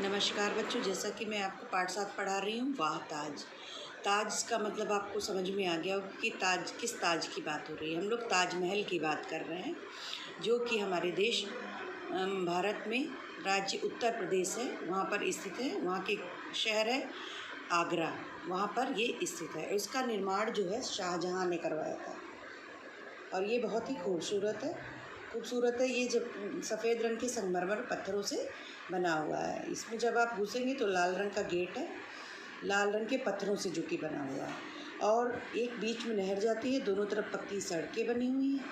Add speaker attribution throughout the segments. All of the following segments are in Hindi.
Speaker 1: नमस्कार बच्चों, जैसा कि मैं आपको पाठ 7 पढ़ा रही हूँ। वाह ताज। ताज का मतलब आपको समझ में आ गया होगा कि ताज किस ताज की बात हो रही है। हम लोग ताजमहल की बात कर रहे हैं, जो कि हमारे देश भारत में राज्य उत्तर प्रदेश है, वहाँ पर स्थित है। वहाँ के शहर है आगरा, वहाँ पर ये स्थित है। इसका निर्माण जो है शाहजहाँ ने करवाया था और ये बहुत ही खूबसूरत है। ये जब सफ़ेद रंग के संगमरमर पत्थरों से बना हुआ है। इसमें जब आप घुसेंगे तो लाल रंग का गेट है, लाल रंग के पत्थरों से जो कि बना हुआ है, और एक बीच में नहर जाती है, दोनों तरफ पक्की सड़कें बनी हुई हैं।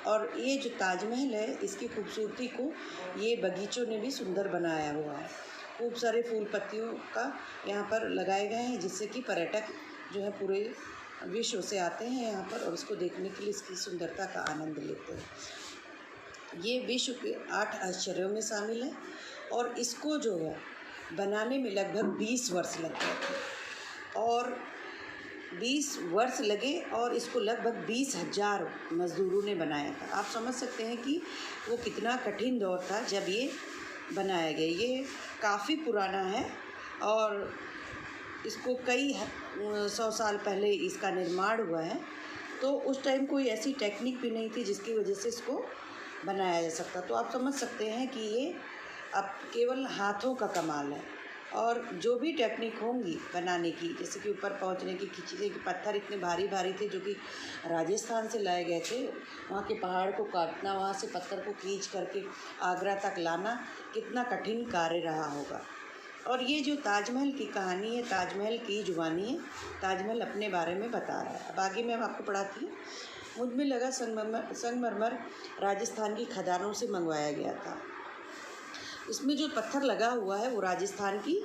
Speaker 1: और ये जो ताजमहल है, इसकी खूबसूरती को ये बगीचों ने भी सुंदर बनाया हुआ है। खूब सारे फूल पत्तियों का यहाँ पर लगाए गए हैं, जिससे कि पर्यटक जो है पूरे विश्व से आते हैं यहाँ पर और उसको देखने के लिए इसकी सुंदरता का आनंद लेते हैं। ये विश्व के 8 आश्चर्यों में शामिल है और इसको जो है बनाने में लगभग 20 वर्ष लग गए थे, और 20 वर्ष लगे और इसको लगभग 20,000 मज़दूरों ने बनाया था। आप समझ सकते हैं कि वो कितना कठिन दौर था जब ये बनाया गया। ये काफ़ी पुराना है और इसको कई 100 साल पहले इसका निर्माण हुआ है। तो उस टाइम कोई ऐसी टेक्निक भी नहीं थी जिसकी वजह से इसको बनाया जा सकता। तो आप समझ सकते हैं कि ये अब केवल हाथों का कमाल है। और जो भी टेक्निक होंगी बनाने की, जैसे कि ऊपर पहुंचने की, खींचने के पत्थर इतने भारी भारी थे जो कि राजस्थान से लाए गए थे। वहाँ के पहाड़ को काटना, वहाँ से पत्थर को खींच करके आगरा तक लाना कितना कठिन कार्य रहा होगा। और ये जो ताजमहल की कहानी है, ताजमहल की जुबानी है, ताजमहल अपने बारे में बता रहा है। अब आगे मैं आपको पढ़ाती हूँ। मुझ में लगा संगमरमर राजस्थान की खदानों से मंगवाया गया था। इसमें जो पत्थर लगा हुआ है वो राजस्थान की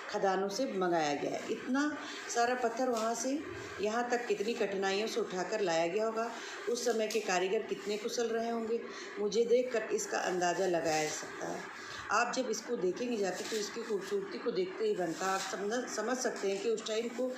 Speaker 1: खदानों से मंगाया गया है। इतना सारा पत्थर वहाँ से यहाँ तक कितनी कठिनाइयों से उठाकर लाया गया होगा। उस समय के कारीगर कितने कुशल रहे होंगे, मुझे देखकर इसका अंदाज़ा लगाया जा सकता है। आप जब इसको देखेंगे जाके तो इसकी खूबसूरती को देखते ही बनता। आप समझ सकते हैं कि उस टाइम को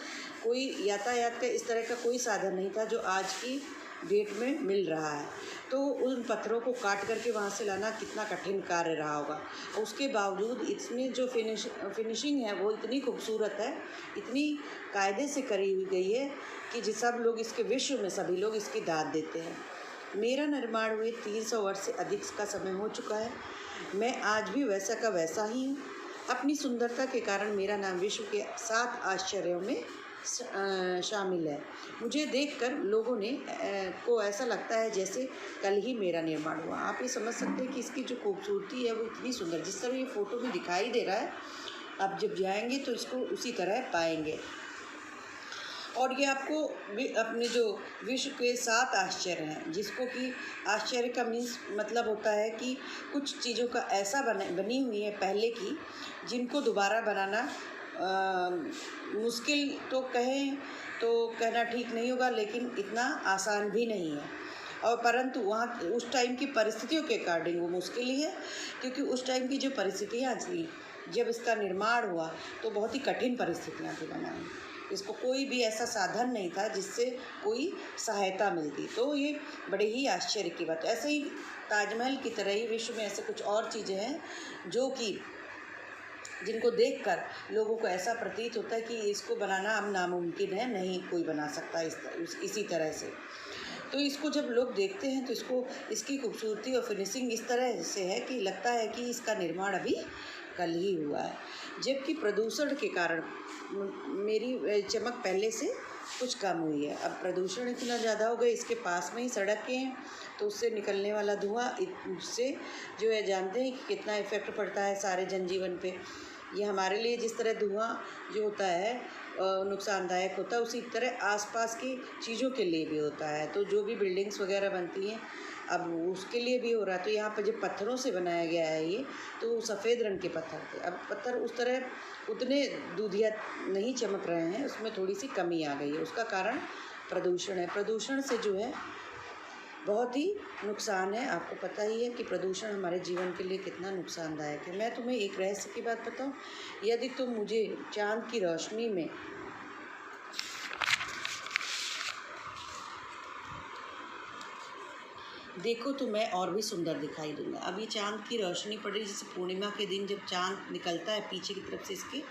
Speaker 1: कोई यातायात का इस तरह का कोई साधन नहीं था जो आज की डेट में मिल रहा है। तो उन पत्थरों को काट करके वहाँ से लाना कितना कठिन कार्य रहा होगा। उसके बावजूद इसमें जो फिनिशिंग है वो इतनी खूबसूरत है, इतनी कायदे से करी हुई गई है कि सब लोग इसके विश्व में सभी लोग इसकी दाद देते हैं। मेरा निर्माण हुए 300 वर्ष से अधिक का समय हो चुका है। मैं आज भी वैसा का वैसा ही हूँ। अपनी सुंदरता के कारण मेरा नाम विश्व के 7 आश्चर्यों में शामिल है। मुझे देखकर लोगों ने को ऐसा लगता है जैसे कल ही मेरा निर्माण हुआ। आप ये समझ सकते हैं कि इसकी जो खूबसूरती है वो इतनी सुंदर, जिस तरह ये फ़ोटो में दिखाई दे रहा है, आप जब जाएंगे तो इसको उसी तरह पाएंगे। और ये आपको अपने जो विश्व के 7 आश्चर्य हैं, जिसको कि आश्चर्य का मीन्स मतलब होता है कि कुछ चीज़ों का ऐसा बनी हुई है पहले की, जिनको दोबारा बनाना मुश्किल तो कहें तो कहना ठीक नहीं होगा, लेकिन इतना आसान भी नहीं है। और परंतु वहाँ उस टाइम की परिस्थितियों के अकॉर्डिंग वो मुश्किल ही है, क्योंकि उस टाइम की जो परिस्थितियाँ थी जब इसका निर्माण हुआ तो बहुत ही कठिन परिस्थितियाँ थी बनाने। इसको कोई भी ऐसा साधन नहीं था जिससे कोई सहायता मिलती। तो ये बड़े ही आश्चर्य की बात है। ऐसे ही ताजमहल की तरह ही विश्व में ऐसे कुछ और चीज़ें हैं जो कि जिनको देखकर लोगों को ऐसा प्रतीत होता है कि इसको बनाना अब नामुमकिन है, नहीं कोई बना सकता इसी तरह से। तो इसको जब लोग देखते हैं तो इसकी खूबसूरती और फिनिशिंग इस तरह से है कि लगता है कि इसका निर्माण अभी कल ही हुआ है। जबकि प्रदूषण के कारण मेरी चमक पहले से कुछ कम हुई है। अब प्रदूषण इतना ज़्यादा हो गया, इसके पास में ही सड़कें हैं, तो उससे निकलने वाला धुआं उससे जो है जानते हैं कि कितना इफ़ेक्ट पड़ता है सारे जनजीवन पे। ये हमारे लिए जिस तरह धुआं जो होता है नुकसानदायक होता है, उसी तरह आसपास की चीज़ों के लिए भी होता है। तो जो भी बिल्डिंग्स वगैरह बनती हैं अब उसके लिए भी हो रहा है। तो यहाँ पर जब पत्थरों से बनाया गया है ये, तो सफ़ेद रंग के पत्थर थे। अब पत्थर उस तरह उतने दूधिया नहीं चमक रहे हैं, उसमें थोड़ी सी कमी आ गई है। उसका कारण प्रदूषण है। प्रदूषण से जो है बहुत ही नुकसान है। आपको पता ही है कि प्रदूषण हमारे जीवन के लिए कितना नुकसानदायक है। मैं तुम्हें एक रहस्य की बात बताऊं, यदि तुम मुझे चाँद की रोशनी में देखो तो मैं और भी सुंदर दिखाई दूंगा। अब ये चाँद की रोशनी पड़ रही, जैसे पूर्णिमा के दिन जब चाँद निकलता है पीछे की तरफ से इसके,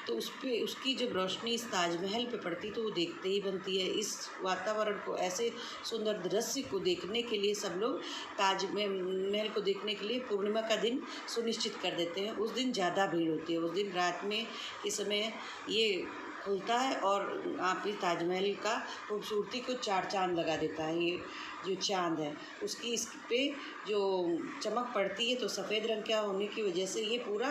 Speaker 1: तो उस पे उसकी जब रोशनी इस ताजमहल पे पड़ती तो वो देखते ही बनती है। इस वातावरण को, ऐसे सुंदर दृश्य को देखने के लिए सब लोग ताजमहल को देखने के लिए पूर्णिमा का दिन सुनिश्चित कर देते हैं। उस दिन ज़्यादा भीड़ होती है। उस दिन रात में के समय ये खुलता है और आप इस ताजमहल का खूबसूरती को चार चाँद लगा देता है। ये जो चाँद है उसकी इस पे जो चमक पड़ती है तो सफ़ेद रंग का होने की वजह से ये पूरा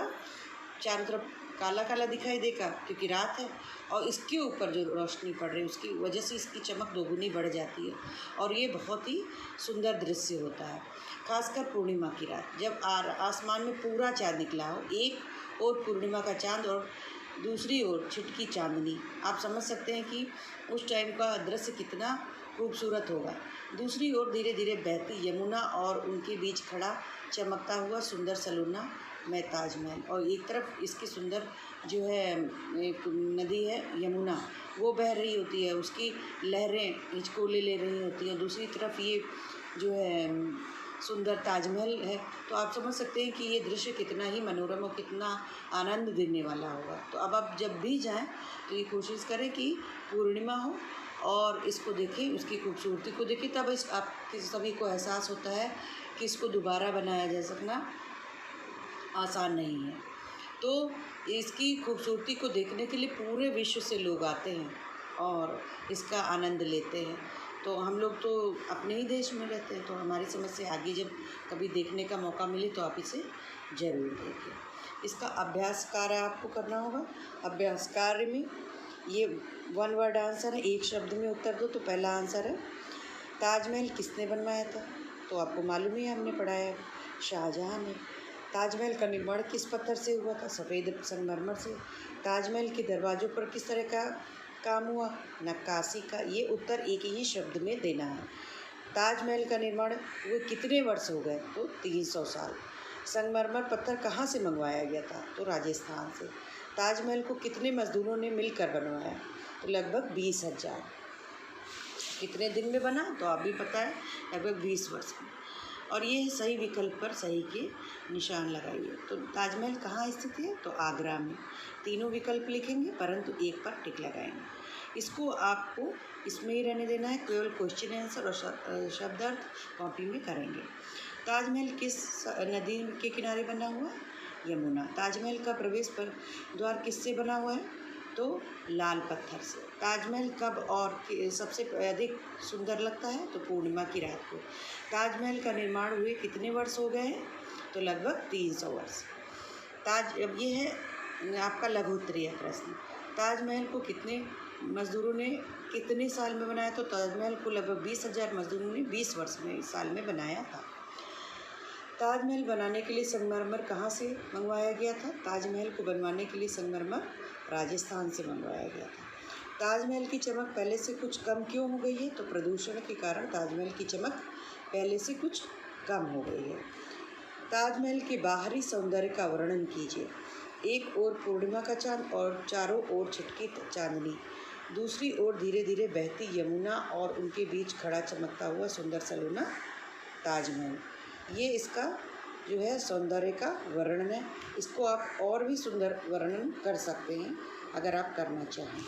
Speaker 1: चारों तरफ काला काला दिखाई देगा, क्योंकि रात है। और इसके ऊपर जो रोशनी पड़ रही है उसकी वजह से इसकी चमक दोगुनी बढ़ जाती है और ये बहुत ही सुंदर दृश्य होता है। खासकर पूर्णिमा की रात जब आसमान में पूरा चाँद निकला हो, एक और पूर्णिमा का चाँद और दूसरी ओर छिटकी चांदनी, आप समझ सकते हैं कि उस टाइम का दृश्य कितना खूबसूरत होगा। दूसरी ओर धीरे धीरे बहती यमुना और उनके बीच खड़ा चमकता हुआ सुंदर सलोना में ताजमहल। और एक तरफ इसकी सुंदर जो है एक नदी है यमुना, वो बह रही होती है, उसकी लहरें हिचकोले ले रही होती हैं। दूसरी तरफ ये जो है सुंदर ताजमहल है। तो आप समझ सकते हैं कि ये दृश्य कितना ही मनोरम और कितना आनंद देने वाला होगा। तो अब आप जब भी जाएं तो ये कोशिश करें कि पूर्णिमा हो और इसको देखें, उसकी खूबसूरती को देखें। तब इस आप सभी को एहसास होता है कि इसको दोबारा बनाया जा सकना आसान नहीं है। तो इसकी खूबसूरती को देखने के लिए पूरे विश्व से लोग आते हैं और इसका आनंद लेते हैं। तो हम लोग तो अपने ही देश में रहते हैं, तो हमारी समझ से आगे जब कभी देखने का मौका मिले तो आप इसे ज़रूर देखें। इसका अभ्यास कार्य आपको करना होगा। अभ्यास कार्य में ये वन वर्ड आंसर है, एक शब्द में उत्तर दो। तो पहला आंसर है ताजमहल किसने बनवाया था? तो आपको मालूम ही है, हमने पढ़ाया है, शाहजहाँ ने। ताजमहल का निर्माण किस पत्थर से हुआ था? सफ़ेद संगमरमर से। ताजमहल के दरवाज़ों पर किस तरह का काम हुआ? नक्काशी का। ये उत्तर एक ही शब्द में देना है। ताजमहल का निर्माण हुए कितने वर्ष हो गए? तो 300 साल। संगमरमर पत्थर कहाँ से मंगवाया गया था? तो राजस्थान से। ताजमहल को कितने मजदूरों ने मिलकर बनवाया? तो लगभग 20,000। कितने दिन में बना? तो आप भी पता है, लगभग 20 वर्ष में। और ये सही विकल्प पर सही के निशान लगाइए। तो ताजमहल कहाँ स्थित है? तो आगरा में। तीनों विकल्प लिखेंगे परंतु एक पर टिक लगाएंगे। इसको आपको इसमें ही रहने देना है, केवल क्वेश्चन आंसर और शब्दार्थ कॉपी में करेंगे। ताजमहल किस नदी के किनारे बना हुआ? यमुना। ताजमहल का प्रवेश पर द्वार किससे बना हुआ है? तो लाल पत्थर से। ताजमहल कब और सबसे अधिक सुंदर लगता है? तो पूर्णिमा की रात को। ताजमहल का निर्माण हुए कितने वर्ष हो गए हैं? तो लगभग 300 वर्ष। अब ये है आपका लघु उत्तरीय प्रश्न। ताजमहल को कितने मजदूरों ने कितने साल में बनाया? तो ताजमहल को लगभग 20,000 मजदूरों ने 20 वर्ष में साल में बनाया था। ताजमहल बनाने के लिए संगमरमर कहाँ से मंगवाया गया था? ताजमहल को बनवाने के लिए संगमरमर राजस्थान से मंगवाया गया था। ताजमहल की चमक पहले से कुछ कम क्यों हो गई है? तो प्रदूषण के कारण ताजमहल की चमक पहले से कुछ कम हो गई है। ताजमहल के बाहरी सौंदर्य का वर्णन कीजिए। एक ओर पूर्णिमा का चांद और चारों ओर छिटकी चांदनी, दूसरी ओर धीरे धीरे बहती यमुना और उनके बीच खड़ा चमकता हुआ सुंदर सलोना ताजमहल। ये इसका जो है सौंदर्य का वर्णन है। इसको आप और भी सुंदर वर्णन कर सकते हैं अगर आप करना चाहें।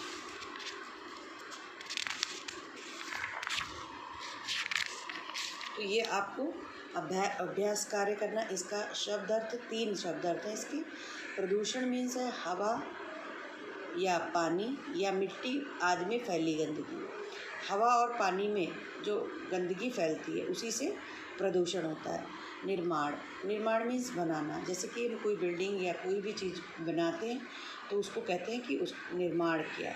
Speaker 1: तो ये आपको अभ्यास कार्य करना। इसका शब्दार्थ 3 शब्दार्थ है इसकी। प्रदूषण मीन्स है हवा या पानी या मिट्टी आदि में फैली गंदगी। हवा और पानी में जो गंदगी फैलती है उसी से प्रदूषण होता है। निर्माण मीन्स बनाना, जैसे कि हम कोई बिल्डिंग या कोई भी चीज़ बनाते हैं तो उसको कहते हैं कि उस निर्माण किया।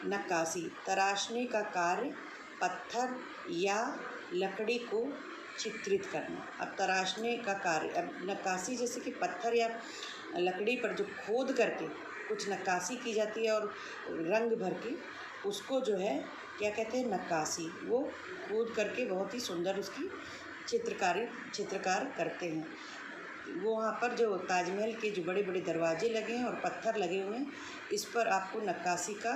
Speaker 1: नक्काशी, तराशने का कार्य, पत्थर या लकड़ी को चित्रित करना। अब तराशने का कार्य, अब नक्काशी जैसे कि पत्थर या लकड़ी पर जो खोद करके कुछ नक्काशी की जाती है और रंग भर के उसको जो है क्या कहते हैं? नक्काशी। वो खोद करके बहुत ही सुंदर उसकी चित्रकार करते हैं। वो वहाँ पर जो ताजमहल के जो बड़े बड़े दरवाजे लगे हैं और पत्थर लगे हुए हैं, इस पर आपको नक्काशी का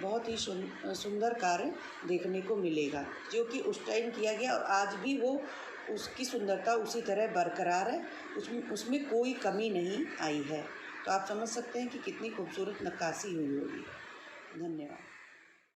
Speaker 1: बहुत ही सुंदर कार्य देखने को मिलेगा, जो कि उस टाइम किया गया और आज भी वो उसकी सुंदरता उसी तरह बरकरार है, उसमें उसमें कोई कमी नहीं आई है। तो आप समझ सकते हैं कि कितनी खूबसूरत नक्काशी हुई होगी।